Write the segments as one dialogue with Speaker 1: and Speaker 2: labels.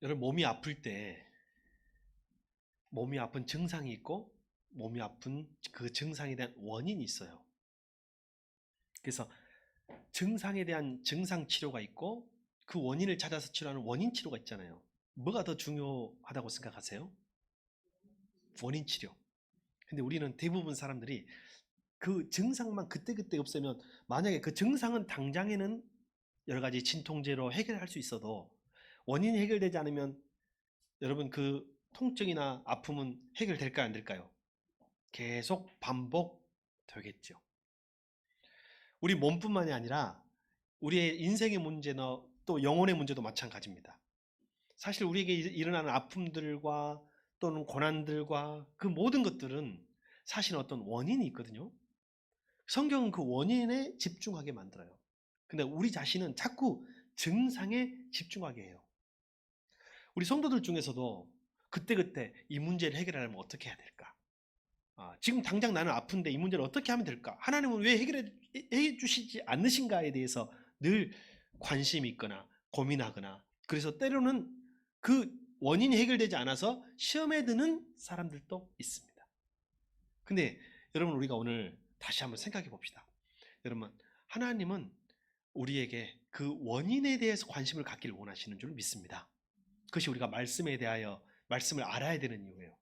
Speaker 1: 여러분 몸이 아플 때 몸이 아픈 증상이 있고 몸이 아픈 그 증상에 대한 원인이 있어요. 그래서 증상에 대한 증상 치료가 있고 그 원인을 찾아서 치료하는 원인 치료가 있잖아요. 뭐가 더 중요하다고 생각하세요? 원인 치료. 근데 우리는 대부분 사람들이 그 증상만 그때그때 없애면 만약에 그 증상은 당장에는 여러 가지 진통제로 해결할 수 있어도 원인이 해결되지 않으면 여러분 그 통증이나 아픔은 해결될까요? 안 될까요? 계속 반복되겠죠. 우리 몸뿐만이 아니라 우리의 인생의 문제나 또 영혼의 문제도 마찬가지입니다. 사실 우리에게 일어나는 아픔들과 또는 고난들과 그 모든 것들은 사실 어떤 원인이 있거든요. 성경은 그 원인에 집중하게 만들어요. 근데 우리 자신은 자꾸 증상에 집중하게 해요. 우리 성도들 중에서도 그때그때 이 문제를 해결하려면 어떻게 해야 될까? 지금 당장 나는 아픈데 이 문제를 어떻게 하면 될까? 하나님은 왜 해결해 주시지 않으신가에 대해서 늘 관심이 있거나 고민하거나 그래서 때로는 그 원인이 해결되지 않아서 시험에 드는 사람들도 있습니다. 근데 여러분 우리가 오늘 다시 한번 생각해 봅시다. 여러분 하나님은 우리에게 그 원인에 대해서 관심을 갖기를 원하시는 줄 믿습니다. 그것이 우리가 말씀에 대하여 말씀을 알아야 되는 이유예요.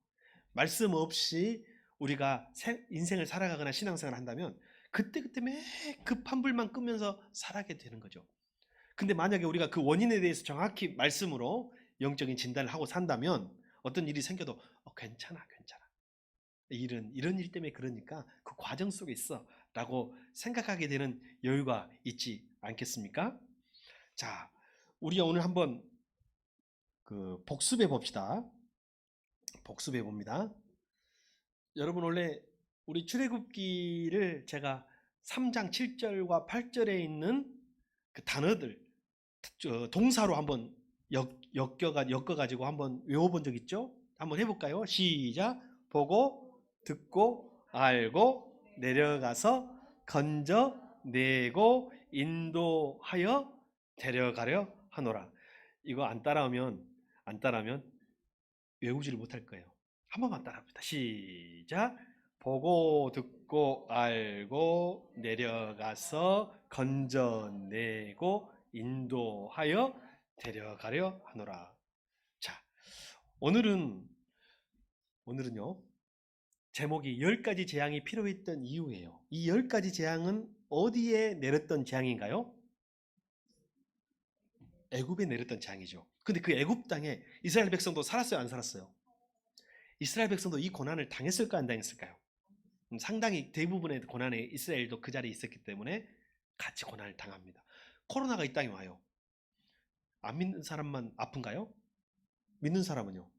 Speaker 1: 말씀 없이 우리가 인생을 살아가거나 신앙생활을 한다면 그때그때 매 급한 불만 끄면서 살아게 되는 거죠. 근데 만약에 우리가 그 원인에 대해서 정확히 말씀으로 영적인 진단을 하고 산다면 어떤 일이 생겨도 괜찮아 괜찮아 이런 일 때문에 그러니까 그 과정 속에 있어 라고 생각하게 되는 여유가 있지 않겠습니까? 자, 우리가 오늘 한번 그 복습해 봅시다. 복습해 봅니다. 여러분 원래 우리 출애굽기를 제가 3장 7절과 8절에 있는 그 단어들 동사로 한번 엮어가지고 한번 외워본 적 있죠? 한번 해볼까요? 시작. 보고 듣고 알고 내려가서 건져 내고 인도하여 데려가려 하노라. 이거 안 따라하면 외우지를 못할 거예요. 한 번만 따라합니다. 시작. 보고 듣고 알고 내려가서 건져내고 인도하여 데려가려 하노라. 자, 오늘은 오늘은요. 제목이 10가지 재앙이 필요했던 이유예요. 이 10가지 재앙은 어디에 내렸던 재앙인가요? 애굽에 내렸던 재앙이죠. 근데 그 애굽 땅에 이스라엘 백성도 살았어요, 안 살았어요? 이스라엘 백성도 이 고난을 당했을까 안 당했을까요? 상당히 대부분의 고난에 이스라엘도 그 자리에 있었기 때문에 같이 고난을 당합니다. 코로나가 이 땅에 와요. 안 믿는 사람만 아픈가요? 믿는 사람은요?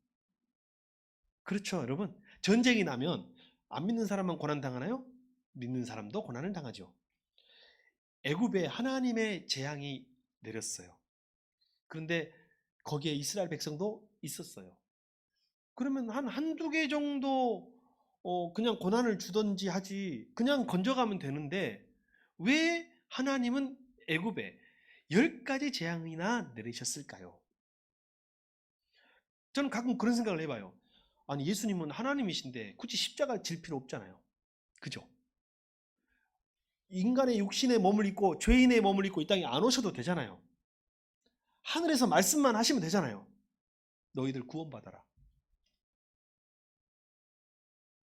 Speaker 1: 그렇죠, 여러분. 전쟁이 나면 안 믿는 사람만 고난 당하나요? 믿는 사람도 고난을 당하죠. 애굽에 하나님의 재앙이 내렸어요. 그런데 거기에 이스라엘 백성도 있었어요. 그러면 한두 개 정도 그냥 고난을 주든지 하지 그냥 건져가면 되는데 왜 하나님은 애굽에 10가지 재앙이나 내리셨을까요? 저는 가끔 그런 생각을 해봐요. 아니 예수님은 하나님이신데 굳이 십자가 질 필요 없잖아요. 그죠? 인간의 육신의 몸을 입고 죄인의 몸을 입고 이 땅에 안 오셔도 되잖아요. 하늘에서 말씀만 하시면 되잖아요. 너희들 구원받아라.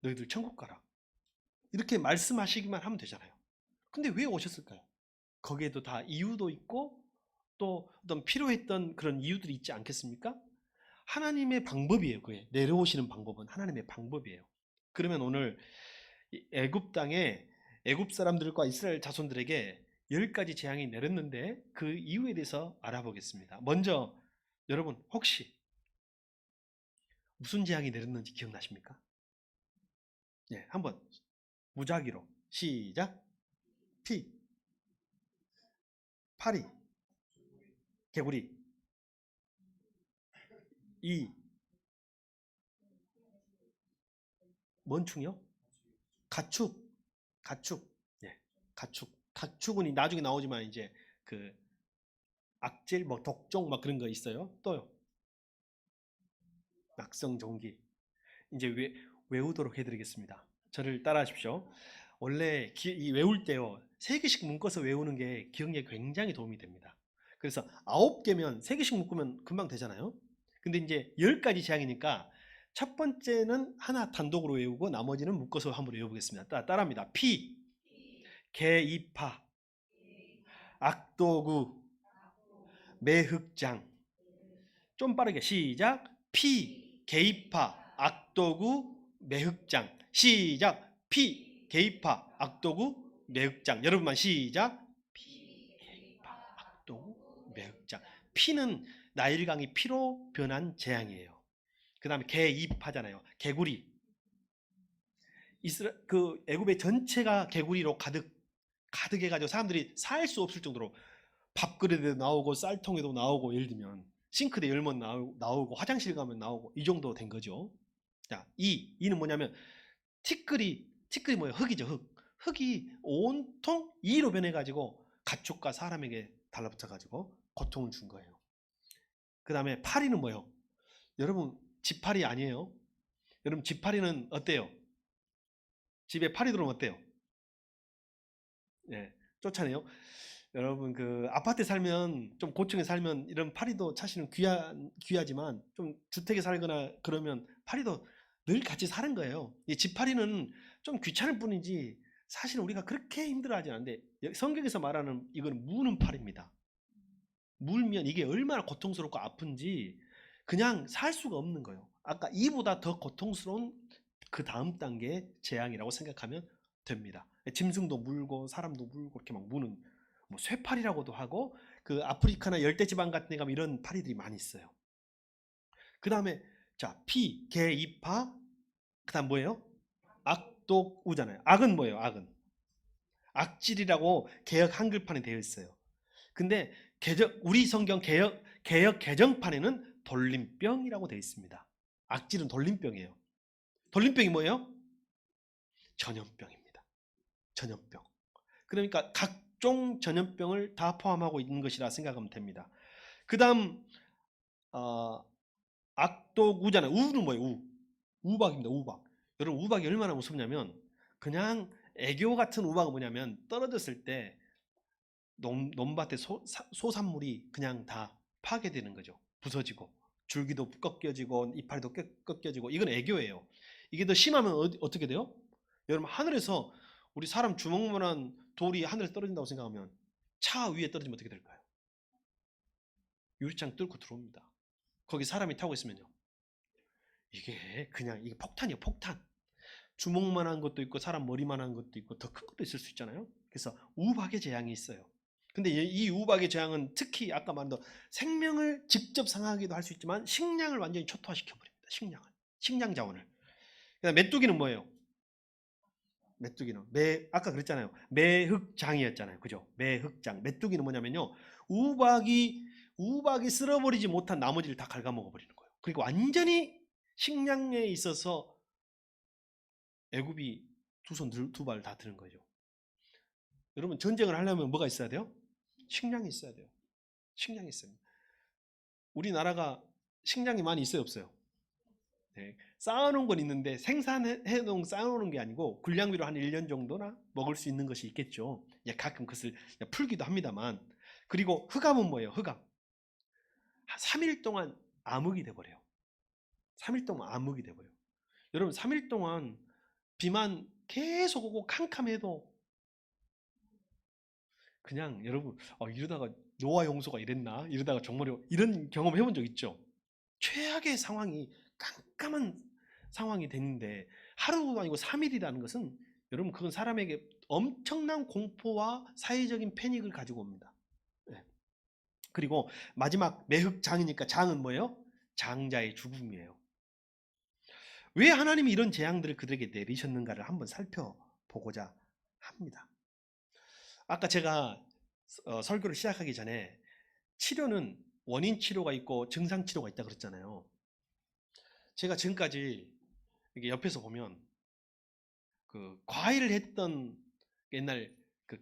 Speaker 1: 너희들 천국 가라. 이렇게 말씀하시기만 하면 되잖아요. 근데 왜 오셨을까요? 거기에도 다 이유도 있고 또 어떤 필요했던 그런 이유들이 있지 않겠습니까? 하나님의 방법이에요. 그게 내려오시는 방법은 하나님의 방법이에요. 그러면 오늘 애굽 땅에 애굽 사람들과 이스라엘 자손들에게 10가지 재앙이 내렸는데 그 이유에 대해서 알아보겠습니다. 먼저 여러분 혹시 무슨 재앙이 내렸는지 기억나십니까? 예, 한번 무작위로 시작. 피, 파리, 개구리, 이, 뭔충이요? 가축, 가축, 예, 가축. 가축은 나중에 나오지만 이제 그 악질, 뭐 독종, 막 그런 거 있어요. 또요. 낙성종기. 이제 외우도록 해드리겠습니다. 저를 따라하십시오. 원래 이 외울 때요, 3개씩 묶어서 외우는 게 기억력에 굉장히 도움이 됩니다. 그래서 9개면 3개씩 묶으면 금방 되잖아요. 근데 이제 10가지 제약이니까 첫 번째는 하나 단독으로 외우고 나머지는 묶어서 한번 외워보겠습니다. 따라합니다. 피, 개이파, 악도구, 매흑장. 좀 빠르게 시작. 피, 개이파, 악도구, 매흑장. 시작. 피, 개이파, 악도구, 매흑장. 여러분만 시작. 피, 개이파, 악도구, 매흑장. 피는 나일강이 피로 변한 재앙이에요. 그 다음에 개이파잖아요. 개구리. 그 애굽의 전체가 개구리로 가득해가지고 사람들이 살 수 없을 정도로 밥그릇에도 나오고 쌀통에도 나오고, 예를 들면 싱크대 열면 나오고 화장실 가면 나오고, 이 정도 된 거죠. 자, 이는 뭐냐면 티끌이 뭐예요? 흙이죠. 흙이 온통 이로 변해가지고 가축과 사람에게 달라붙어가지고 고통을 준 거예요. 그 다음에 파리는 뭐예요? 여러분, 지파리 아니에요? 여러분, 지파리는 어때요? 집에 파리 들어오면 어때요? 예, 쫓아내요. 여러분, 그 아파트에 살면, 좀 고층에 살면 이런 파리도 사실은 귀하지만, 좀 주택에 살거나 그러면 파리도 늘 같이 사는 거예요. 이 집파리는 좀 귀찮을 뿐이지 사실 우리가 그렇게 힘들어하지 않는데, 성경에서 말하는 이건 무는 파리입니다. 물면 이게 얼마나 고통스럽고 아픈지 그냥 살 수가 없는 거예요. 아까 이보다 더 고통스러운 그 다음 단계의 재앙이라고 생각하면 됩니다. 짐승도 물고 사람도 물고 이렇게 막 무는, 뭐 쇠파리라고도 하고, 그 아프리카나 열대지방 같은 데 가면 이런 파리들이 많이 있어요. 그 다음에 자, 피, 개, 이파, 그 다음 뭐예요? 악독우잖아요. 악은 뭐예요? 악은 악질이라고 개역 한글판에 되어 있어요. 근데 우리 성경 개역 개정판에는 돌림병이라고 되어 있습니다. 악질은 돌림병이에요. 돌림병이 뭐예요? 전염병입니다. 전염병. 그러니까 각종 전염병을 다 포함하고 있는 것이라 생각하면 됩니다. 그 다음 악독우잖아요. 우는 뭐예요? 우박입니다. 우박. 여러분, 우박이 얼마나 무섭냐면, 그냥 애교 같은 우박은 뭐냐면 떨어졌을 때 논밭의 소산물이 그냥 다 파괴되는 거죠. 부서지고 줄기도 꺾여지고 이파리도 꺾여지고, 이건 애교예요. 이게 더 심하면 어떻게 돼요? 여러분, 하늘에서 우리 사람 주먹만한 돌이 하늘에 떨어진다고 생각하면 차 위에 떨어지면 어떻게 될까요? 유리창 뚫고 들어옵니다. 거기 사람이 타고 있으면요, 이게 폭탄이에요. 폭탄. 주먹만한 것도 있고 사람 머리만한 것도 있고 더 큰 것도 있을 수 있잖아요. 그래서 우박의 재앙이 있어요. 근데 이 우박의 재앙은 특히 아까 말한 생명을 직접 상하기도 할 수 있지만 식량을 완전히 초토화시켜 버립니다. 식량 자원을. 그다음 메뚜기는 뭐예요? 메뚜기는 아까 그랬잖아요. 매흑장이었잖아요. 그죠? 매흑장. 메뚜기는 뭐냐면요, 우박이 쓸어버리지 못한 나머지를 다 갉아먹어 버리는 거예요. 그리고 완전히 식량에 있어서 애굽이 두 발 다 드는 거죠. 여러분, 전쟁을 하려면 뭐가 있어야 돼요? 식량이 있어야 돼요. 식량이 있어요. 우리나라가 식량이 많이 있어요, 없어요? 네. 쌓아놓은 건 있는데 생산해놓은 쌓아놓은 게 아니고 군량미로 한 1년 정도나 먹을 수 있는 것이 있겠죠. 가끔 그것을 풀기도 합니다만. 그리고 흑암은 뭐예요? 흑암. 3일 동안 암흑이 돼버려요. 3일 동안 암흑이 돼버려요. 여러분, 3일 동안 비만 계속 오고 캄캄해도 그냥, 여러분, 이러다가 노아 용서가 이랬나? 이러다가 정말 이런 경험 해본 적 있죠? 최악의 상황이, 깜깜한 상황이 됐는데 하루도 아니고 3일이라는 것은, 여러분, 그건 사람에게 엄청난 공포와 사회적인 패닉을 가지고 옵니다. 네. 그리고 마지막 매흑장이니까 장은 뭐예요? 장자의 죽음이에요. 왜 하나님이 이런 재앙들을 그들에게 내리셨는가를 한번 살펴보고자 합니다. 아까 제가 설교를 시작하기 전에 치료는 원인 치료가 있고 증상 치료가 있다 그랬잖아요. 제가 지금까지 이게 옆에서 보면 그 과외를 했던 옛날 그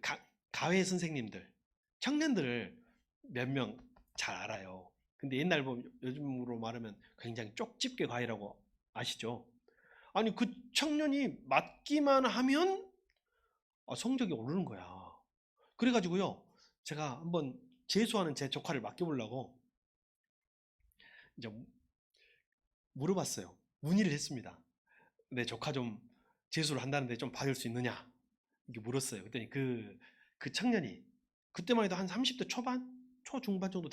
Speaker 1: 가외 선생님들, 청년들을 몇 명 잘 알아요. 근데 옛날 보면 요즘으로 말하면 굉장히 쪽집게 과외라고 아시죠? 아니 그 청년이 맞기만 하면 성적이 오르는 거야. 그래가지고요, 제가 한번 재수하는 제 조카를 맡겨보려고 이제 물어봤어요. 문의를 했습니다. 내 조카 좀 재수를 한다는데 좀 봐줄 수 있느냐? 이렇게 물었어요. 그랬더니 그 청년이 그때만 해도 한 30대 초반? 초중반 정도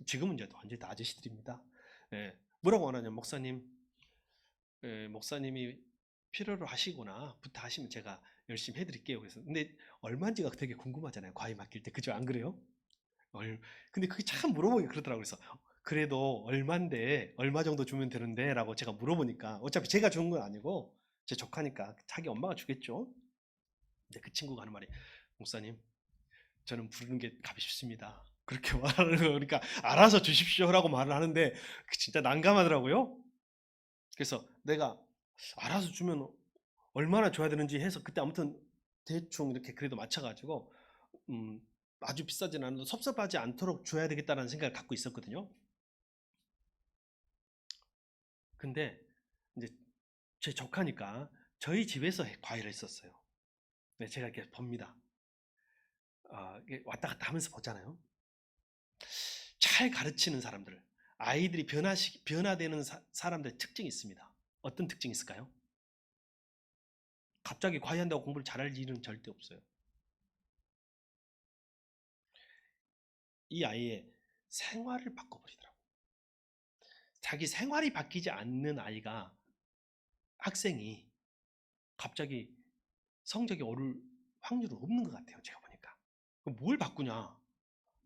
Speaker 1: 지금은 이제 완전히 다 아저씨들입니다. 예, 뭐라고 하냐면, 목사님, 목사님이 필요로 하시거나 부탁하시면 제가 열심히 해드릴게요. 그래서 근데 얼마인지가 되게 궁금하잖아요. 과외 맡길 때. 그죠? 안 그래요? 근데 그게 참 물어보기 그러더라고요. 그래서 그래도 얼만데 얼마 정도 주면 되는데 라고 제가 물어보니까 어차피 제가 주는 건 아니고 제 조카니까 자기 엄마가 주겠죠. 근데 그 친구가 하는 말이, 목사님, 저는 부르는 게 값이 쉽습니다. 그렇게 말하는 거. 그러니까 알아서 주십시오라고 말을 하는데 진짜 난감하더라고요. 그래서 내가 알아서 주면 얼마나 줘야 되는지 해서 그때 아무튼 대충 이렇게 그래도 맞춰가지고 음, 아주 비싸진 않아도 섭섭하지 않도록 줘야 되겠다는 생각을 갖고 있었거든요. 근데 이제 제 조카니까 저희 집에서 과외를 했었어요. 네, 제가 이렇게 봅니다. 이게 왔다 갔다 하면서 보잖아요. 잘 가르치는 사람들, 아이들이 변화되는 사람들의 특징이 있습니다. 어떤 특징이 있을까요? 갑자기 과외한다고 공부를 잘할 일은 절대 없어요. 이 아이의 생활을 바꿔버리더라고요. 자기 생활이 바뀌지 않는 아이가, 학생이 갑자기 성적이 오를 확률은 없는 것 같아요. 제가 보니까. 그럼 뭘 바꾸냐?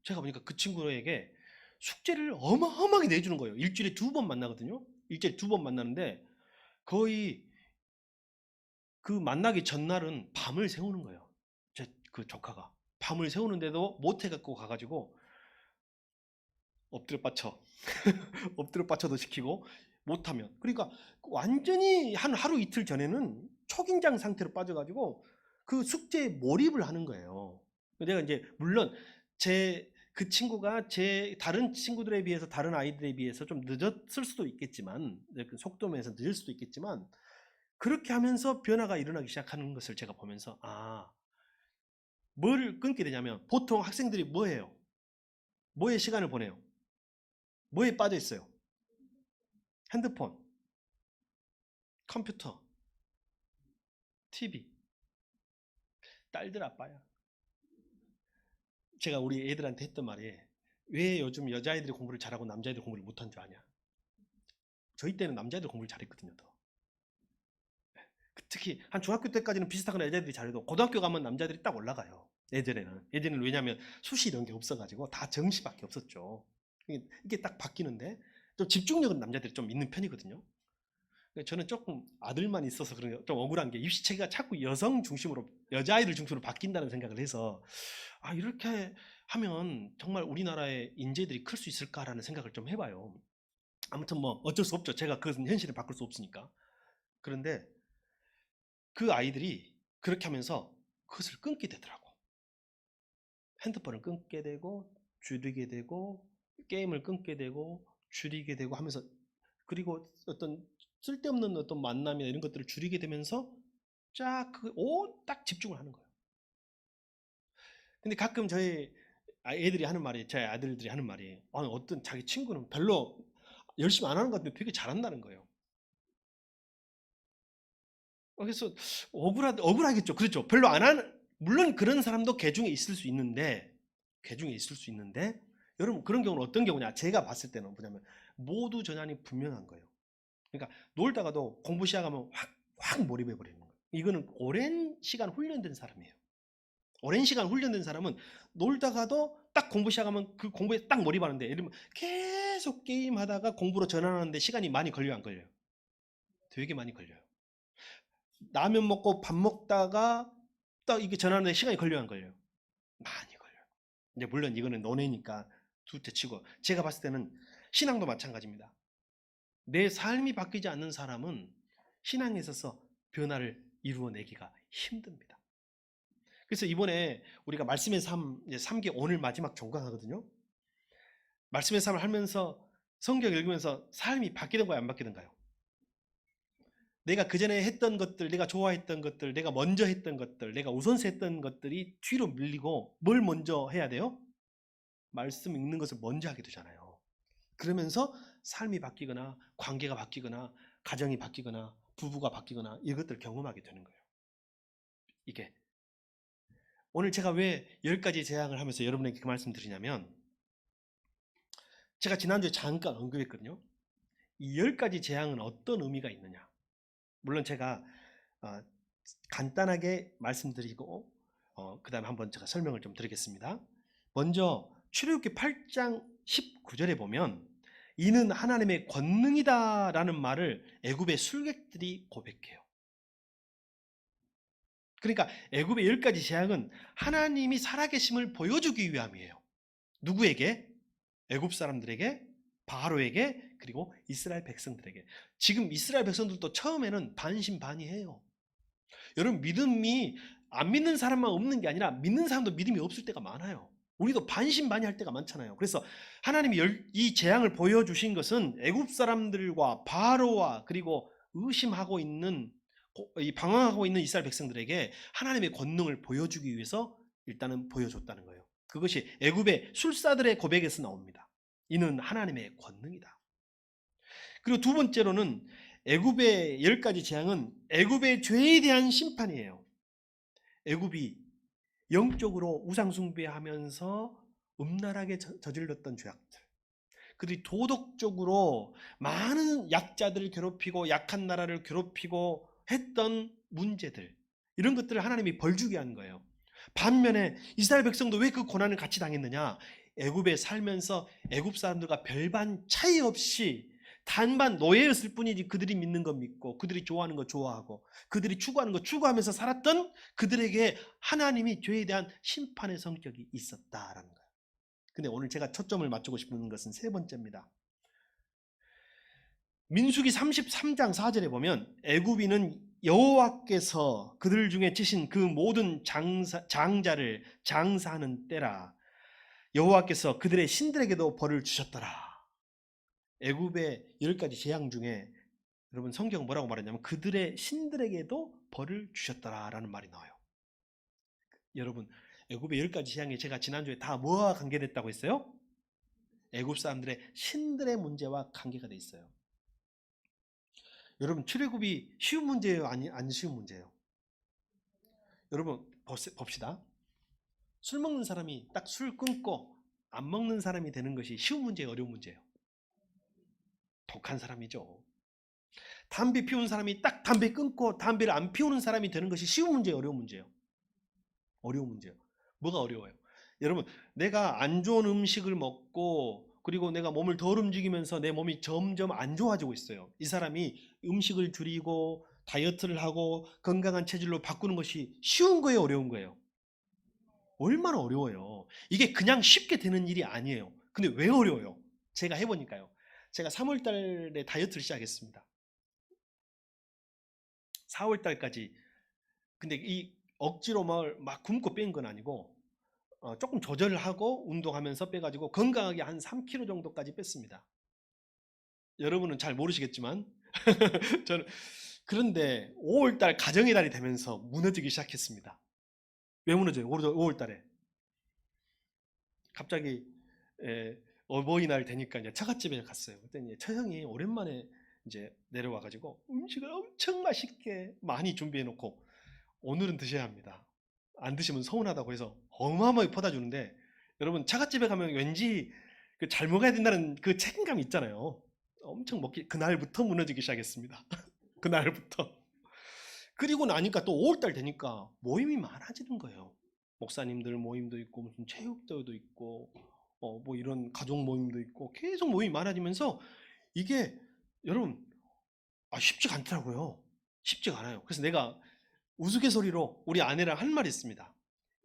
Speaker 1: 제가 보니까 그 친구에게 숙제를 어마어마하게 내주는 거예요. 일주일에 2번 만나거든요. 일주일에 2번 만나는데 거의 그 만나기 전날은 밤을 새우는 거예요. 제 그 조카가 밤을 새우는데도 못 해갖고 가가지고 엎드려 빠쳐 엎드려 빠쳐도 시키고, 못하면, 그러니까 완전히 한 하루 이틀 전에는 초긴장 상태로 빠져가지고 그 숙제에 몰입을 하는 거예요. 내가 이제 물론 제 그 친구가 제 다른 친구들에 비해서, 다른 아이들에 비해서 좀 늦었을 수도 있겠지만, 그 속도면에서 늦을 수도 있겠지만, 그렇게 하면서 변화가 일어나기 시작하는 것을 제가 보면서, 뭘 끊게 되냐면, 보통 학생들이 뭐 해요? 뭐에 시간을 보내요? 뭐에 빠져 있어요? 핸드폰, 컴퓨터, TV. 딸들 아빠야. 제가 우리 애들한테 했던 말이, 왜 요즘 여자아이들이 공부를 잘하고 남자아이들이 공부를 못한 줄 아냐? 저희 때는 남자애들 공부를 잘했거든요. 더. 특히 한 중학교 때까지는 비슷하거나 여자애들이 잘해도 고등학교 가면 남자들이 딱 올라가요. 예전에는 왜냐하면 수시 이런 게 없어가지고 다 정시밖에 없었죠. 이게 딱 바뀌는데 좀 집중력은 남자들이 좀 있는 편이거든요. 저는 조금 아들만 있어서 그런 게 좀 억울한 게, 입시체계가 자꾸 여성 중심으로, 여자아이들 중심으로 바뀐다는 생각을 해서, 이렇게 하면 정말 우리나라의 인재들이 클 수 있을까라는 생각을 좀 해봐요. 아무튼 뭐 어쩔 수 없죠. 제가 그것은 현실을 바꿀 수 없으니까. 그런데 그 아이들이 그렇게 하면서 그것을 끊게 되더라고. 핸드폰을 끊게 되고, 줄이게 되고, 게임을 끊게 되고, 줄이게 되고 하면서, 그리고 어떤 쓸데없는 어떤 만남이나 이런 것들을 줄이게 되면서 딱 집중을 하는 거예요. 근데 가끔 저희 애들이 하는 말이, 제 아들들이 하는 말이, 어떤 자기 친구는 별로 열심히 안 하는 것 같은데 되게 잘한다는 거예요. 그래서 억울하겠죠. 그렇죠. 별로 안 하는, 물론 그런 사람도 개 중에 있을 수 있는데, 여러분 그런 경우는 어떤 경우냐? 제가 봤을 때는 뭐냐면, 모두 전환이 분명한 거예요. 그러니까 놀다가도 공부 시작하면 확 몰입해 버리는 거예요. 이거는 오랜 시간 훈련된 사람이에요. 오랜 시간 훈련된 사람은 놀다가도 딱 공부 시작하면 그 공부에 딱 몰입하는데, 예를 들면 계속 게임하다가 공부로 전환하는데 시간이 많이 걸려요, 안 걸려요? 되게 많이 걸려요. 라면 먹고 밥 먹다가 딱 이게 전환하는데 시간이 걸려요, 안 걸려요? 많이 걸려요. 이제 물론 이거는 논외니까 둘째 치고, 제가 봤을 때는 신앙도 마찬가지입니다. 내 삶이 바뀌지 않는 사람은 신앙에 있어서 변화를 이루어내기가 힘듭니다. 그래서 이번에 우리가 말씀의 삶, 이제 3기 오늘 마지막 종강하거든요. 말씀의 삶을 하면서 성경 읽으면서 삶이 바뀌던가요, 안 바뀌던가요? 내가 그전에 했던 것들, 내가 좋아했던 것들, 내가 먼저 했던 것들, 내가 우선시 했던 것들이 뒤로 밀리고 뭘 먼저 해야 돼요? 말씀 읽는 것을 먼저 하게 되잖아요. 그러면서 삶이 바뀌거나 관계가 바뀌거나 가정이 바뀌거나 부부가 바뀌거나 이것들을 경험하게 되는 거예요. 이게 오늘 제가 왜 10가지 재앙을 하면서 여러분에게 그 말씀 드리냐면, 제가 지난주에 잠깐 언급했거든요. 이 10가지 재앙은 어떤 의미가 있느냐. 물론 제가 어, 간단하게 말씀드리고 그 다음에 한번 제가 설명을 좀 드리겠습니다. 먼저 출애굽기 8장 19절에 보면 이는 하나님의 권능이다 라는 말을 애굽의 술객들이 고백해요. 그러니까 애굽의 10가지 재앙은 하나님이 살아계심을 보여주기 위함이에요. 누구에게? 애굽 사람들에게, 바로에게, 그리고 이스라엘 백성들에게. 지금 이스라엘 백성들도 처음에는 반신반의해요. 여러분, 믿음이 안 믿는 사람만 없는 게 아니라 믿는 사람도 믿음이 없을 때가 많아요. 우리도 반신반의할 때가 많잖아요. 그래서 하나님이 이 재앙을 보여주신 것은 애굽 사람들과 바로와 그리고 의심하고 있는, 방황하고 있는 이스라엘 백성들에게 하나님의 권능을 보여주기 위해서 일단은 보여줬다는 거예요. 그것이 애굽의 술사들의 고백에서 나옵니다. 이는 하나님의 권능이다. 그리고 두 번째로는 애굽의 10가지 재앙은 애굽의 죄에 대한 심판이에요. 애굽이 영적으로 우상숭배하면서 음란하게 저질렀던 죄악들, 그들이 도덕적으로 많은 약자들을 괴롭히고 약한 나라를 괴롭히고 했던 문제들, 이런 것들을 하나님이 벌주게 한 거예요. 반면에 이스라엘 백성도 왜 그 고난을 같이 당했느냐? 애굽에 살면서 애굽 사람들과 별반 차이 없이 단반 노예였을 뿐이지 그들이 믿는 거 믿고 그들이 좋아하는 거 좋아하고 그들이 추구하는 거 추구하면서 살았던 그들에게 하나님이 죄에 대한 심판의 성격이 있었다라는 거예요. 근데 오늘 제가 초점을 맞추고 싶은 것은 세 번째입니다. 민수기 33장 4절에 보면 애굽인은 여호와께서 그들 중에 치신 그 모든 장자를 장사하는 때라 여호와께서 그들의 신들에게도 벌을 주셨더라. 애굽의 10가지 재앙 중에 여러분 성경은 뭐라고 말했냐면 그들의 신들에게도 벌을 주셨더라라는 말이 나와요. 여러분 애굽의 10가지 재앙이 제가 지난주에 다 뭐와 관계됐다고 했어요? 애굽 사람들의 신들의 문제와 관계가 돼 있어요. 여러분 출애굽이 쉬운 문제예요? 안 쉬운 문제예요? 여러분 봅시다. 술 먹는 사람이 딱 술 끊고 안 먹는 사람이 되는 것이 쉬운 문제예요? 어려운 문제예요? 독한 사람이죠. 담배 피우는 사람이 딱 담배 끊고 담배를 안 피우는 사람이 되는 것이 쉬운 문제예요? 어려운 문제예요? 어려운 문제예요. 뭐가 어려워요? 여러분 내가 안 좋은 음식을 먹고 그리고 내가 몸을 덜 움직이면서 내 몸이 점점 안 좋아지고 있어요. 이 사람이 음식을 줄이고 다이어트를 하고 건강한 체질로 바꾸는 것이 쉬운 거예요? 어려운 거예요? 얼마나 어려워요. 이게 그냥 쉽게 되는 일이 아니에요. 근데 왜 어려워요? 제가 해보니까요. 제가 3월 달에 다이어트를 시작했습니다. 4월 달까지. 근데 이 억지로 막 굶고 뺀 건 아니고 조금 조절을 하고 운동하면서 빼가지고 건강하게 한 3kg 정도까지 뺐습니다. 여러분은 잘 모르시겠지만 저는 그런데 5월달 가정의 달이 되면서 무너지기 시작했습니다. 왜 무너져요? 5월달에 갑자기 어버이날 되니까 이제 처갓집에 갔어요. 그랬더니 처형이 오랜만에 이제 내려와가지고 음식을 엄청 맛있게 많이 준비해놓고 오늘은 드셔야 합니다. 안 드시면 서운하다고 해서 어마어마하게 퍼다 주는데 여러분 처갓집에 가면 왠지 잘 먹어야 된다는 그 책임감이 있잖아요. 엄청 먹기 그날부터 무너지기 시작했습니다. 그날부터. 그리고 나니까 또 5월달 되니까 모임이 많아지는 거예요. 목사님들 모임도 있고 무슨 체육대회도 있고 뭐 이런 가족 모임도 있고 계속 모임이 많아지면서 이게 여러분 쉽지가 않더라고요. 쉽지가 않아요. 그래서 내가 우스갯소리로 우리 아내랑 한 말이 있습니다.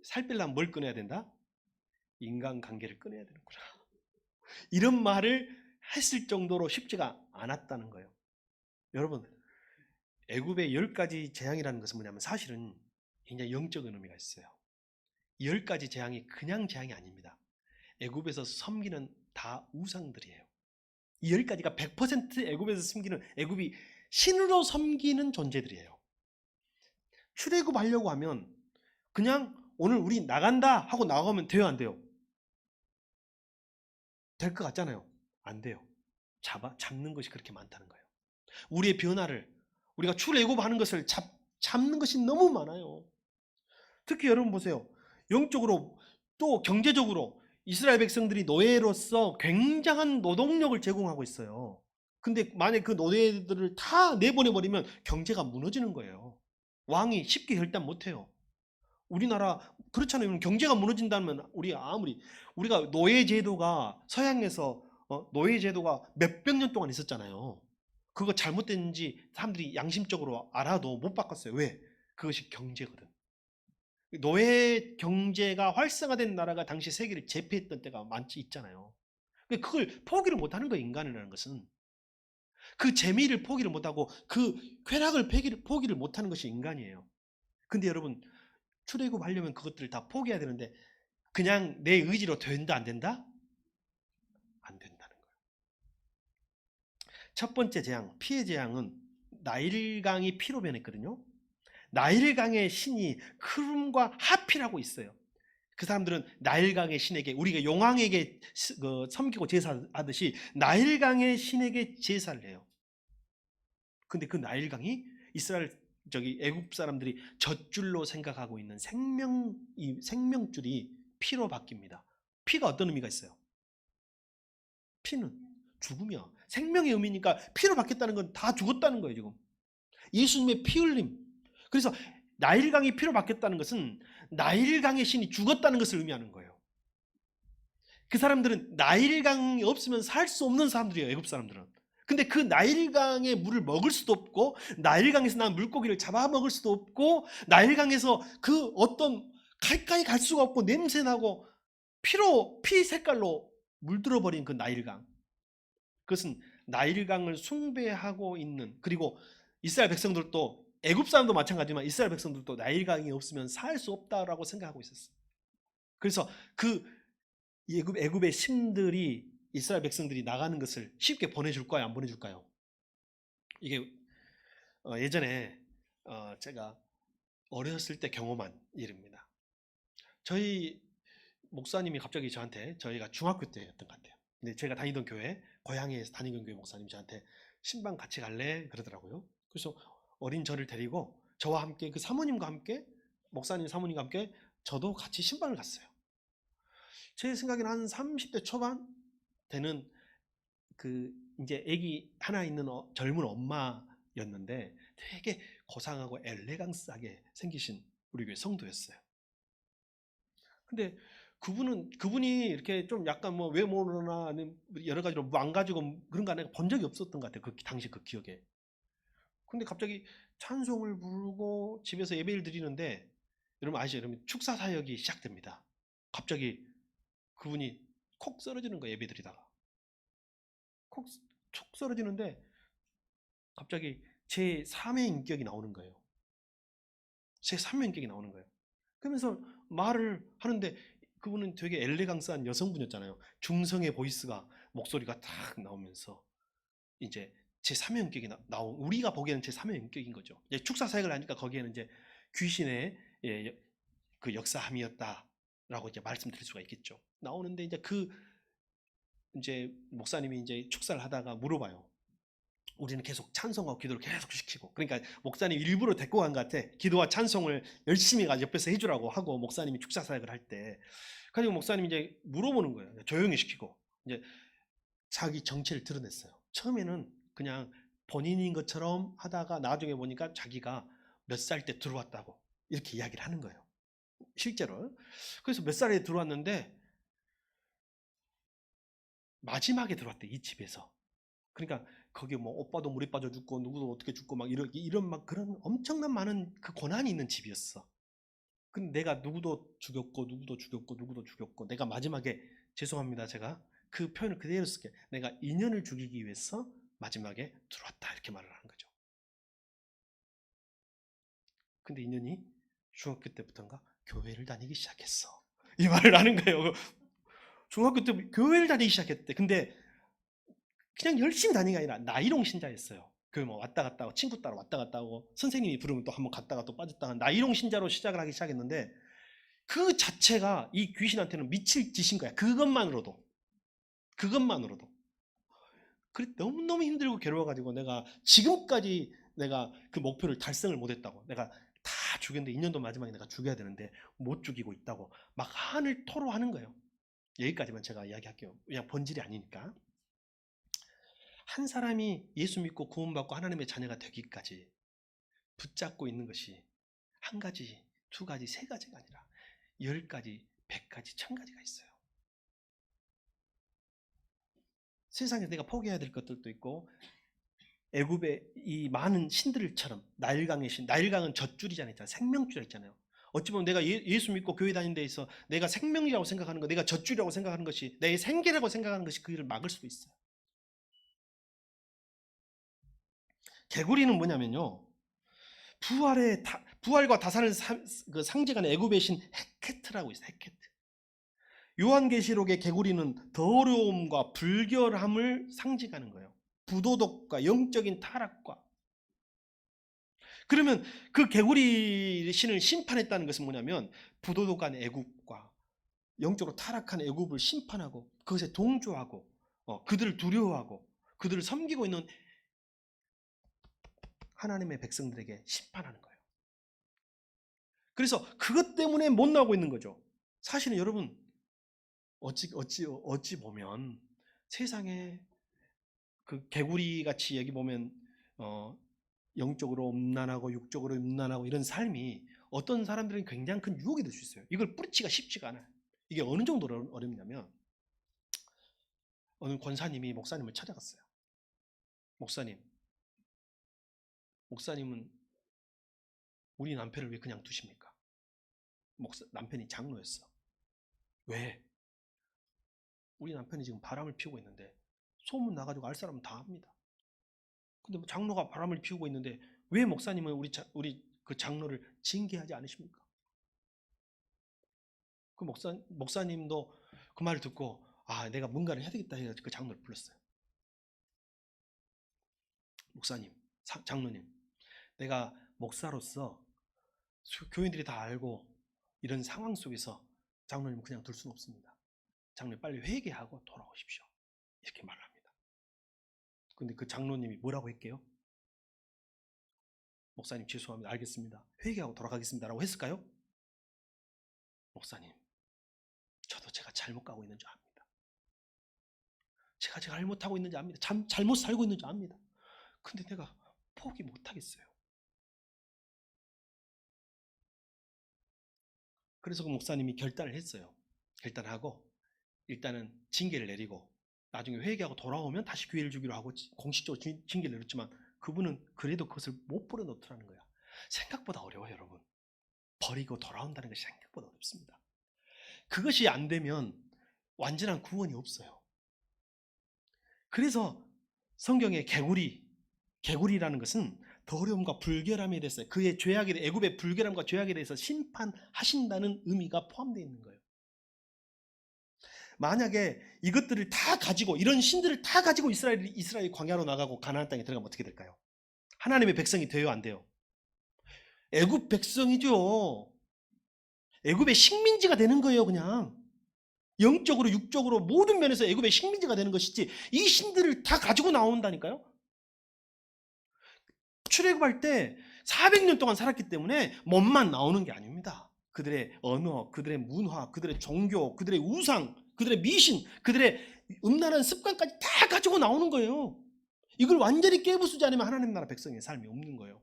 Speaker 1: 살 빼려면 뭘 끊어야 된다? 인간관계를 끊어야 되는구나. 이런 말을 했을 정도로 쉽지가 않았다는 거예요. 여러분 애굽의 10가지 재앙이라는 것은 뭐냐면 사실은 굉장히 영적인 의미가 있어요. 10가지 재앙이 그냥 재앙이 아닙니다. 애굽에서 섬기는 다 우상들이에요. 이 10가지가 100% 애굽에서 섬기는, 애굽이 신으로 섬기는 존재들이에요. 출애굽하려고 하면 그냥 오늘 우리 나간다 하고 나가면 돼요, 안 돼요? 될 것 같잖아요. 안 돼요. 잡는 것이 그렇게 많다는 거예요. 우리의 변화를, 우리가 출애굽하는 것을 잡는 것이 너무 많아요. 특히 여러분 보세요. 영적으로 또 경제적으로 이스라엘 백성들이 노예로서 굉장한 노동력을 제공하고 있어요. 근데 만약 그 노예들을 다 내보내버리면 경제가 무너지는 거예요. 왕이 쉽게 결단 못해요. 우리나라 그렇잖아요. 경제가 무너진다면 우리가 노예 제도가 서양에서 노예 제도가 몇백 년 동안 있었잖아요. 그거 잘못됐는지 사람들이 양심적으로 알아도 못 바꿨어요. 왜? 그것이 경제거든. 노예 경제가 활성화된 나라가 당시 세계를 제패했던 때가 많지 있잖아요. 그걸 포기를 못하는 거예요. 인간이라는 것은 그 재미를 포기를 못하고 그 쾌락을 포기를 못하는 것이 인간이에요. 근데 여러분 출애굽하려면 그것들을 다 포기해야 되는데 그냥 내 의지로 된다 안 된다? 안 된다는 거예요. 첫 번째 재앙, 피해 재앙은 나일강이 피로 변했거든요. 나일강의 신이 크룸과 하피라고 있어요. 그 사람들은 나일강의 신에게, 우리가 용왕에게 섬기고 제사하듯이 나일강의 신에게 제사를 해요. 근데 그 나일강이 애굽 사람들이 젖줄로 생각하고 있는 생명줄이 피로 바뀝니다. 피가 어떤 의미가 있어요? 피는 죽음이야. 생명의 의미니까 피로 바뀌었다는 건 다 죽었다는 거예요, 지금. 예수님의 피 흘림. 그래서 나일강이 피로 바뀌었다는 것은 나일강의 신이 죽었다는 것을 의미하는 거예요. 그 사람들은 나일강이 없으면 살 수 없는 사람들이에요, 애굽 사람들은. 근데 그 나일강의 물을 먹을 수도 없고, 나일강에서 난 물고기를 잡아먹을 수도 없고, 나일강에서 그 어떤 가까이 갈 수가 없고, 냄새나고, 피 색깔로 물들어버린 그 나일강. 그것은 나일강을 숭배하고 있는, 그리고 이스라엘 백성들도, 애굽 사람도 마찬가지지만 이스라엘 백성들도 나일강이 없으면 살 수 없다라고 생각하고 있었어요. 그래서 그 애굽의 신들이 이스라엘 백성들이 나가는 것을 쉽게 보내줄까요? 안 보내줄까요? 이게 예전에 제가 어렸을 때 경험한 일입니다. 저희 목사님이 갑자기 저한테, 저희가 중학교 때였던 것 같아요. 근데 제가 다니던 교회, 고향에서 다니던 교회 목사님이 저한테 신방 같이 갈래? 그러더라고요. 그래서 어린 저를 데리고 저와 함께 그 사모님과 함께, 목사님 사모님과 함께 저도 같이 신방을 갔어요. 제 생각에는 한 30대 초반 되는 이제 아기 하나 있는 젊은 엄마였는데 되게 고상하고 엘레강스하게 생기신 우리 교회 성도였어요. 근데 그분이 이렇게 좀 약간 뭐 외모나 여러 가지로 망가지고 그런 거 내가 본 적이 없었던 것 같아요. 그 당시 그 기억에. 근데 갑자기 찬송을 부르고 집에서 예배를 드리는데, 여러분 아시죠? 여러분 축사 사역이 시작됩니다. 갑자기 그분이 콕 쓰러지는 거예요. 예배 드리다가. 촉 쓰러지는데 갑자기 제 3의 인격이 나오는 거예요. 제 3의 인격이 나오는 거예요. 그러면서 말을 하는데 그분은 되게 엘레강스한 여성분이었잖아요. 중성의 보이스가, 목소리가 탁 나오면서 이제 제 3의 인격이 우리가 보기에는 제 3의 인격인 거죠. 이제 축사 사역을 하니까 거기에는 이제 귀신의 그 역사함이었다라고 이제 말씀드릴 수가 있겠죠. 나오는데 이제 목사님이 이제 축사를 하다가 물어봐요. 우리는 계속 찬송하고 기도를 계속 시키고, 그러니까 목사님 일부러 데리고 간 것 같아. 기도와 찬송을 열심히 옆에서 해주라고 하고, 목사님이 축사 사역을 할 때. 그리고 목사님이 이제 물어보는 거예요. 조용히 시키고 이제 자기 정체를 드러냈어요. 처음에는 그냥 본인인 것처럼 하다가 나중에 보니까 자기가 몇 살 때 들어왔다고 이렇게 이야기를 하는 거예요, 실제로. 그래서 몇 살에 들어왔는데 마지막에 들어왔대, 이 집에서. 그러니까 거기 뭐 오빠도 물에 빠져 죽고 누구도 어떻게 죽고 막 이런 막 그런 엄청난 많은 그 고난이 있는 집이었어. 근데 내가 누구도 죽였고 내가 마지막에, 죄송합니다, 제가 그 표현을 그대로 쓸게, 내가 인연을 죽이기 위해서 마지막에 들어왔다, 이렇게 말을 하는 거죠. 근데 인연이 중학교 때부터인가 교회를 다니기 시작했어, 이 말을 하는 거예요. 중학교 때 교회를 다니기 시작했대. 근데 그냥 열심히 다니는 게 아니라 나이롱 신자였어요. 그 뭐 왔다 갔다 하고 친구 따라 왔다 갔다 하고 선생님이 부르면 또 한번 갔다가 또 빠졌다가 나이롱 신자로 시작을 하기 시작했는데 그 자체가 이 귀신한테는 미칠 짓인 거야. 그것만으로도. 그래 너무너무 힘들고 괴로워가지고 내가 지금까지 내가 그 목표를 달성을 못했다고. 내가 다 죽였는데 2년도 마지막에 내가 죽여야 되는데 못 죽이고 있다고 막 한을 토로하는 거예요. 여기까지만 제가 이야기할게요. 그냥 본질이 아니니까. 한 사람이 예수 믿고 구원받고 하나님의 자녀가 되기까지 붙잡고 있는 것이 한 가지, 두 가지, 세 가지가 아니라 10가지, 100가지, 1000가지가 있어요. 세상에 내가 포기해야 될 것들도 있고 애굽의 이 많은 신들처럼 나일강의 신, 나일강은 젖줄이잖아요. 생명줄 있잖아요. 어찌 보면 내가 예수 믿고 교회 다니는 데 있어 내가 생명이라고 생각하는 거, 내가 젖줄이라고 생각하는 것이 내 생계라고 생각하는 것이 그 일을 막을 수도 있어요. 개구리는 뭐냐면요. 부활과 다산을 상징하는 애굽의 신 헤케트라고 있어요. 헤케트. 요한계시록의 개구리는 더러움과 불결함을 상징하는 거예요. 부도덕과 영적인 타락과. 그러면 그 개구리 신을 심판했다는 것은 뭐냐면 부도덕한 애굽과 영적으로 타락한 애굽을 심판하고 그것에 동조하고 그들을 두려워하고 그들을 섬기고 있는 하나님의 백성들에게 심판하는 거예요. 그래서 그것 때문에 못 나오고 있는 거죠. 사실은 여러분 어찌 보면 세상에 그 개구리 같이 여기 보면 영적으로 음란하고 육적으로 음란하고 이런 삶이 어떤 사람들은 굉장히 큰 유혹이 될 수 있어요. 이걸 뿌리치기가 쉽지가 않아요. 이게 어느 정도로 어렵냐면 어느 권사님이 목사님을 찾아갔어요. 목사님은 우리 남편을 왜 그냥 두십니까? 남편이 장로였어. 왜? 우리 남편이 지금 바람을 피우고 있는데 소문 나가지고 알 사람은 다 압니다. 근데 뭐 장로가 바람을 피우고 있는데 왜 목사님은 우리 그 장로를 징계하지 않으십니까? 그 목사님도 그 말을 듣고 내가 뭔가를 해야 되겠다 해서 그 장로를 불렀어요. 목사님, 장로님, 내가 목사로서 교인들이 다 알고 이런 상황 속에서 장로님을 그냥 둘 수는 없습니다. 장로님 빨리 회개하고 돌아오십시오. 이렇게 말을 합니다. 근데 그 장로님이 뭐라고 했게요? 목사님 죄송합니다. 알겠습니다. 회개하고 돌아가겠습니다. 라고 했을까요? 목사님, 저도 제가 잘못 가고 있는 줄 압니다. 제가 잘못하고 있는지 압니다. 잘못 살고 있는 줄 압니다. 근데 내가 포기 못하겠어요. 그래서 그 목사님이 결단을 했어요. 결단하고 일단은 징계를 내리고 나중에 회개하고 돌아오면 다시 기회를 주기로 하고 공식적으로 징계를 내렸지만 그분은 그래도 그것을 못 버려놓더라는 거야. 생각보다 어려워요, 여러분. 버리고 돌아온다는 것이 생각보다 어렵습니다. 그것이 안 되면 완전한 구원이 없어요. 그래서 성경의 개구리라는 것은 더러움과 불결함에 대해서 그의 애굽의 불결함과 죄악에 대해서 심판하신다는 의미가 포함되어 있는 거예요. 만약에 이것들을 다 가지고 이런 신들을 다 가지고 이스라엘이 광야로 나가고 가나안 땅에 들어가면 어떻게 될까요? 하나님의 백성이 돼요, 안 돼요? 애굽 백성이죠. 애굽의 식민지가 되는 거예요, 그냥. 영적으로 육적으로 모든 면에서 애굽의 식민지가 되는 것이지 이 신들을 다 가지고 나온다니까요. 출애굽할 때 400년 동안 살았기 때문에 몸만 나오는 게 아닙니다. 그들의 언어, 그들의 문화, 그들의 종교, 그들의 우상, 그들의 미신, 그들의 음란한 습관까지 다 가지고 나오는 거예요. 이걸 완전히 깨부수지 않으면 하나님 나라 백성의 삶이 없는 거예요.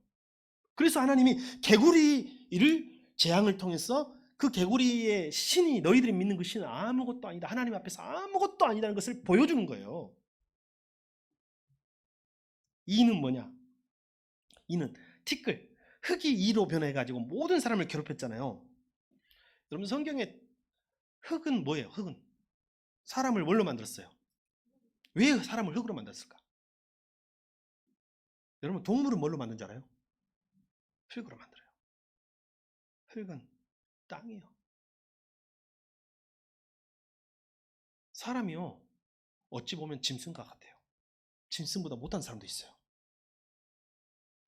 Speaker 1: 그래서 하나님이 개구리를 재앙을 통해서 그 개구리의 신이 너희들이 믿는 그 신은 아무것도 아니다. 하나님 앞에서 아무것도 아니라는 것을 보여주는 거예요. 이는 뭐냐? 이는 티끌, 흙이 이로 변해가지고 모든 사람을 괴롭혔잖아요. 여러분 성경에 흙은 뭐예요? 흙은 사람을 뭘로 만들었어요? 왜 사람을 흙으로 만들었을까? 여러분 동물은 뭘로 만든 줄 알아요? 흙으로 만들어요. 흙은 땅이요. 사람이요. 어찌 보면 짐승과 같아요. 짐승보다 못한 사람도 있어요.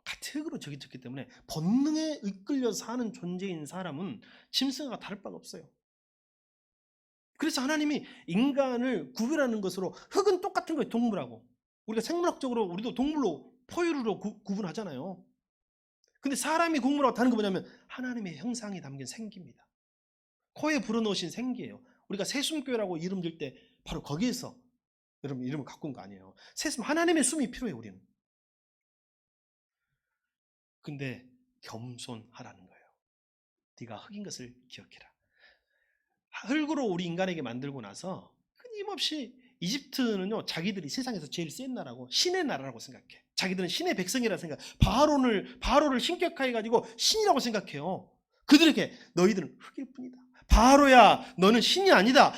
Speaker 1: 같은 흙으로 저기졌기 때문에 본능에 이끌려 사는 존재인 사람은 짐승과 다를 바가 없어요. 그래서 하나님이 인간을 구별하는 것으로 흙은 똑같은 거예요. 동물하고. 우리가 생물학적으로 우리도 동물로 포유류로 구분하잖아요. 근데 사람이 동물하고 다른 거 뭐냐면 하나님의 형상이 담긴 생기입니다. 코에 불어넣으신 생기예요. 우리가 새숨교회라고 이름 질 때 바로 거기에서 여러분 이름을 갖고 온 거 아니에요. 새숨, 하나님의 숨이 필요해요. 우리는. 근데 겸손하라는 거예요. 네가 흙인 것을 기억해라. 흙으로 우리 인간에게 만들고 나서 끊임없이 이집트는요, 자기들이 세상에서 제일 센 나라고 신의 나라라고 생각해. 자기들은 신의 백성이라 생각. 바로를 신격화해 가지고 신이라고 생각해요. 그들에게 너희들은 흙일 뿐이다. 바로야, 너는 신이 아니다.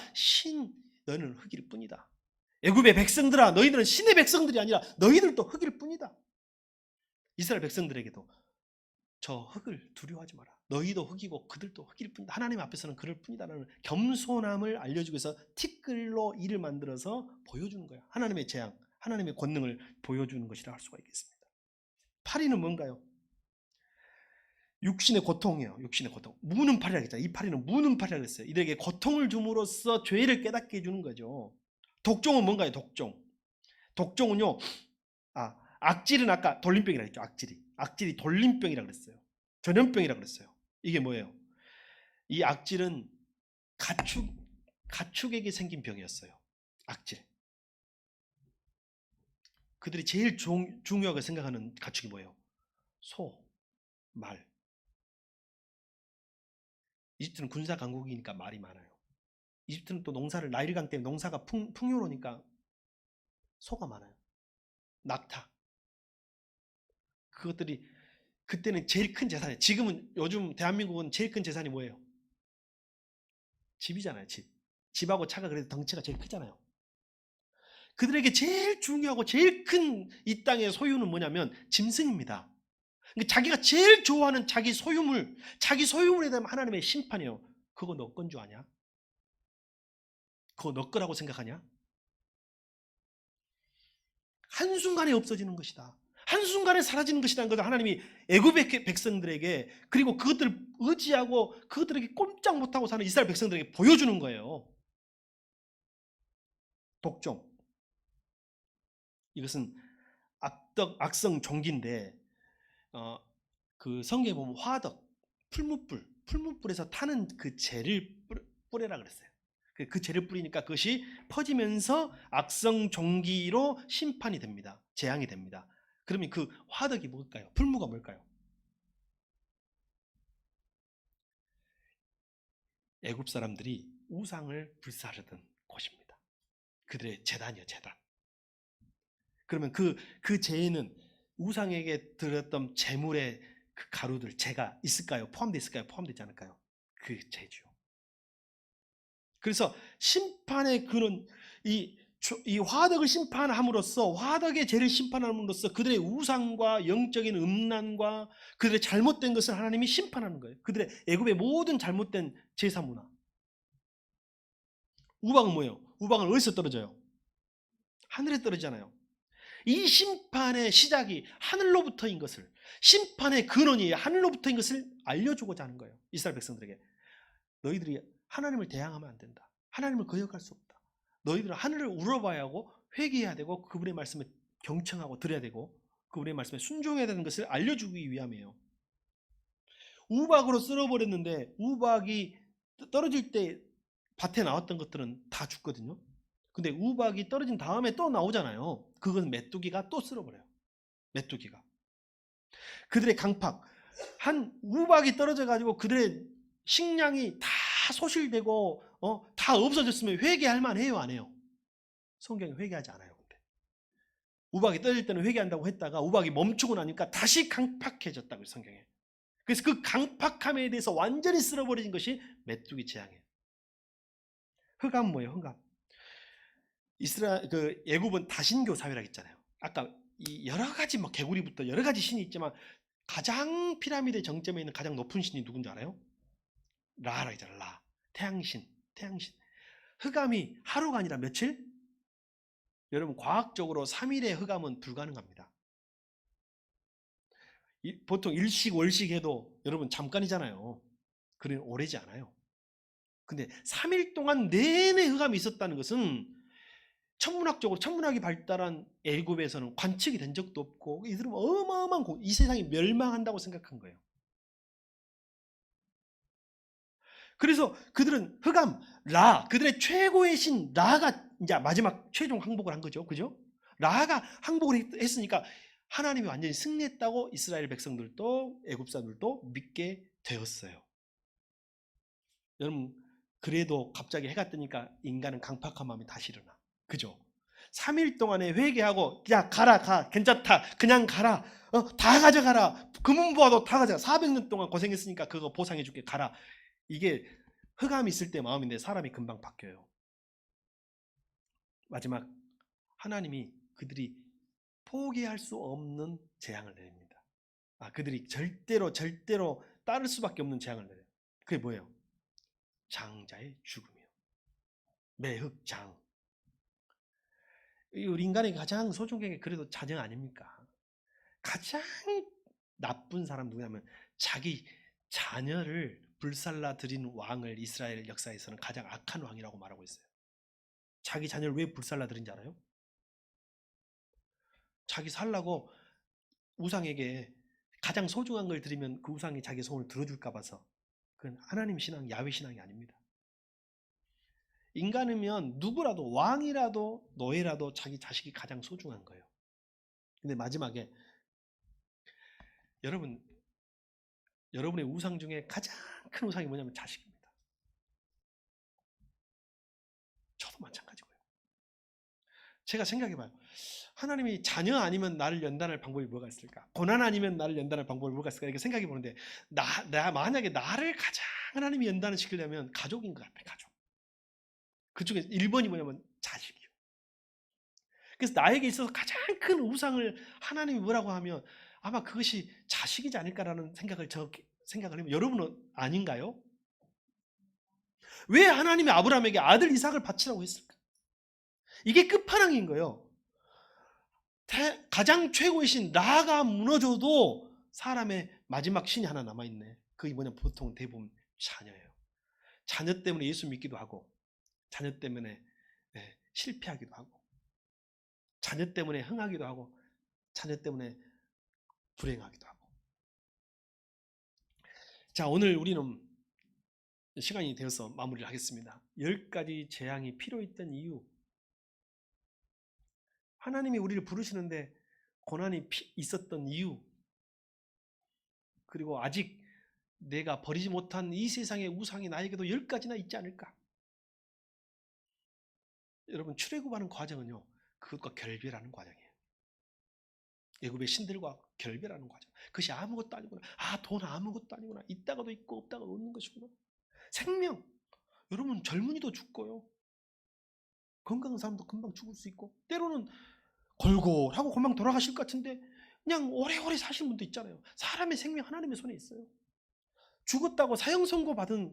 Speaker 1: 너는 흙일 뿐이다. 애굽의 백성들아, 너희들은 신의 백성들이 아니라 너희들도 흙일 뿐이다. 이스라엘 백성들에게도 저 흙을 두려워하지 마라. 너희도 흙이고 그들도 흙일 뿐이다. 하나님 앞에서는 그럴 뿐이다라는 겸손함을 알려주기 위해서 티끌로 이를 만들어서 보여주는 거야. 하나님의 재앙, 하나님의 권능을 보여주는 것이라 할 수가 있겠습니다. 파리는 뭔가요? 육신의 고통이에요. 육신의 고통. 무는 파리라고 했잖아요. 이 파리는 무는 파리라고 했어요. 이들에게 고통을 줌으로써 죄를 깨닫게 해주는 거죠. 독종은 뭔가요? 독종은요, 악질은 아까 돌림병이라고 했죠. 악질이 돌림병이라고 그랬어요. 전염병이라고 그랬어요. 이게 뭐예요? 이 악질은 가축에게 생긴 병이었어요. 악질. 그들이 제일 중요하게 생각하는 가축이 뭐예요? 소, 말. 이집트는 군사 강국이니까 말이 많아요. 이집트는 또 나일강 때문에 농사가 풍요로우니까 소가 많아요. 낙타. 그것들이 그때는 제일 큰 재산이에요. 요즘 대한민국은 제일 큰 재산이 뭐예요? 집이잖아요. 집하고 차가 그래도 덩치가 제일 크잖아요. 그들에게 제일 중요하고 제일 큰 이 땅의 소유는 뭐냐면 짐승입니다. 자기가 제일 좋아하는 자기 소유물에 대한 하나님의 심판이에요. 그거 너 건 줄 아냐? 그거 너 거라고 생각하냐? 한순간에 없어지는 것이다. 한순간에 사라지는 것이라는 것을 하나님이 애굽의 백성들에게, 그리고 그것들을 의지하고 그것들에게 꼼짝 못하고 사는 이스라엘 백성들에게 보여주는 거예요. 독종. 이것은 악성 종기인데 그 성경에 보면 화덕, 풀무불에서 타는 그 재를 뿌려라 그랬어요. 그 재를 뿌리니까 그것이 퍼지면서 악성 종기로 심판이 됩니다. 재앙이 됩니다. 그러면 그 화덕이 뭘까요? 풀무가 뭘까요? 애굽 사람들이 우상을 불사르던 곳입니다. 그들의 제단이요, 제단. 그러면 그 재에는 우상에게 드렸던 재물의 그 가루들, 재가 있을까요? 포함되어 있을까요? 포함되지 않을까요? 그 재죠. 그래서 심판의 그는 이 화덕을 심판함으로써, 화덕의 죄를 심판함으로써 그들의 우상과 영적인 음란과 그들의 잘못된 것을 하나님이 심판하는 거예요. 그들의 애굽의 모든 잘못된 제사 문화. 우박은 뭐예요? 우박은 어디서 떨어져요? 하늘에 떨어지잖아요. 이 심판의 시작이 하늘로부터인 것을, 심판의 근원이 하늘로부터인 것을 알려주고자 하는 거예요. 이스라엘 백성들에게. 너희들이 하나님을 대항하면 안 된다. 하나님을 거역할 수 없다. 너희들은 하늘을 우러봐야 하고 회개해야 되고 그분의 말씀에 경청하고 들어야 되고 그분의 말씀에 순종해야 되는 것을 알려주기 위함이에요. 우박으로 쓸어버렸는데 우박이 떨어질 때 밭에 나왔던 것들은 다 죽거든요. 근데 우박이 떨어진 다음에 또 나오잖아요. 그건 메뚜기가 또 쓸어버려요. 메뚜기가. 그들의 강팍. 한 우박이 떨어져가지고 그들의 식량이 다 소실되고 다 없어졌으면 회개할 만해요, 안 해요? 성경이 회개하지 않아요. 근데 우박이 떨어질 때는 회개한다고 했다가 우박이 멈추고 나니까 다시 강팍해졌다고요, 성경에. 그래서 그 강팍함에 대해서 완전히 쓸어버린 것이 메뚜기 재앙이에요. 흑암 뭐예요? 흑암. 애굽은 다신교 사회라고 했잖아요. 아까 이 여러 가지 개구리부터 여러 가지 신이 있지만 가장 피라미드의 정점에 있는 가장 높은 신이 누군지 알아요? 라라고 했잖아요. 라. 태양신. 흑암이 하루가 아니라 며칠? 여러분 과학적으로 3일의 흑암은 불가능합니다. 보통 일식 월식 해도 여러분 잠깐이잖아요. 그래 오래지 않아요. 근데 3일 동안 내내 흑암이 있었다는 것은 천문학이 발달한 애굽에서는 관측이 된 적도 없고 이들은 어마어마한 이 세상이 멸망한다고 생각한 거예요. 그래서 그들은 흑암, 그들의 최고의 신 라가 이제 마지막 최종 항복을 한 거죠. 그죠? 라가 항복을 했으니까 하나님이 완전히 승리했다고 이스라엘 백성들도 애굽 사람들도 믿게 되었어요. 여러분 그래도 갑자기 해가 뜨니까 인간은 강팍한 마음이 다시 일어나. 그죠? 3일 동안에 회개하고 야 가라 괜찮다 그냥 가라 다 가져가라 금은보화도 다 가져가 400년 동안 고생했으니까 그거 보상해 줄게 가라. 이게 흑암이 있을 때 마음인데 사람이 금방 바뀌어요. 마지막 하나님이 그들이 포기할 수 없는 재앙을 내립니다. 그들이 절대로 따를 수밖에 없는 재앙을 내려요. 그게 뭐예요? 장자의 죽음이요. 매흑장. 우리 인간의 가장 소중한 게 그래도 자녀 아닙니까? 가장 나쁜 사람 누구냐면 자기 자녀를 불살라 드린 왕을 이스라엘 역사에서는 가장 악한 왕이라고 말하고 있어요. 자기 자녀를 왜 불살라 드린지 알아요? 자기 살라고 우상에게 가장 소중한 걸 드리면 그 우상이 자기 소원을 들어줄까 봐서. 그건 하나님 신앙, 야훼 신앙이 아닙니다. 인간이면 누구라도 왕이라도 노예라도 자기 자식이 가장 소중한 거예요. 근데 마지막에 여러분의 우상 중에 가장 큰 우상이 뭐냐면 자식입니다. 저도 마찬가지고요. 제가 생각해봐요. 하나님이 자녀 아니면 나를 연단할 방법이 뭐가 있을까? 고난 아니면 나를 연단할 방법이 뭐가 있을까? 이렇게 생각해보는데 만약에 나를 가장 하나님이 연단을 시키려면 가족인 것 같아. 가족. 그중에 1번이 뭐냐면 자식이요. 그래서 나에게 있어서 가장 큰 우상을 하나님이 뭐라고 하면 아마 그것이 자식이지 않을까라는 생각을 하면 여러분은 아닌가요? 왜 하나님이 아브라함에게 아들 이삭을 바치라고 했을까? 이게 끝판왕인 거예요. 가장 최고의 신 라가 무너져도 사람의 마지막 신이 하나 남아있네. 그게 뭐냐면 보통 대부분 자녀예요. 자녀 때문에 예수 믿기도 하고 자녀 때문에 실패하기도 하고 자녀 때문에 흥하기도 하고 자녀 때문에 불행하기도 하고. 자, 오늘 우리는 시간이 되어서 마무리를 하겠습니다. 10가지 재앙이 필요 있던 이유. 하나님이 우리를 부르시는데 고난이 있었던 이유. 그리고 아직 내가 버리지 못한 이 세상의 우상이 나에게도 10가지나 있지 않을까? 여러분 출애굽하는 과정은요. 그것과 결별하는 과정이에요. 애굽의 신들과 결별하는 과정. 그것이 아무것도 아니구나. 돈 아무것도 아니구나. 있다가도 있고 없다가도 없는 것이구나. 생명. 여러분 젊은이도 죽고요. 건강한 사람도 금방 죽을 수 있고 때로는 골골하고 금방 돌아가실 것 같은데 그냥 오래오래 사시는 분도 있잖아요. 사람의 생명 하나님의 손에 있어요. 죽었다고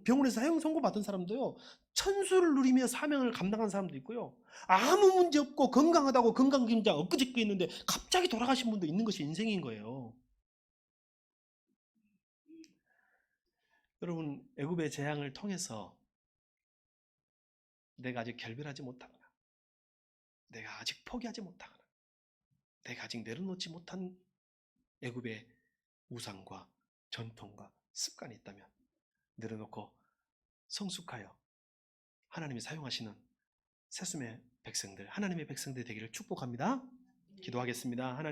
Speaker 1: 병원에서 사형 선고 받은 사람도요. 천수를 누리며 사명을 감당한 사람도 있고요. 아무 문제 없고 건강하다고 건강검진 엊그저께 있는데 갑자기 돌아가신 분도 있는 것이 인생인 거예요. 여러분 애굽의 재앙을 통해서 내가 아직 결별하지 못하거나 내가 아직 포기하지 못하거나 내가 아직 내려놓지 못한 애굽의 우상과 전통과 습관이 있다면 내려놓고 성숙하여 하나님이 사용하시는 새숨의 백성들, 하나님의 백성들 되기를 축복합니다. 기도하겠습니다. 하나님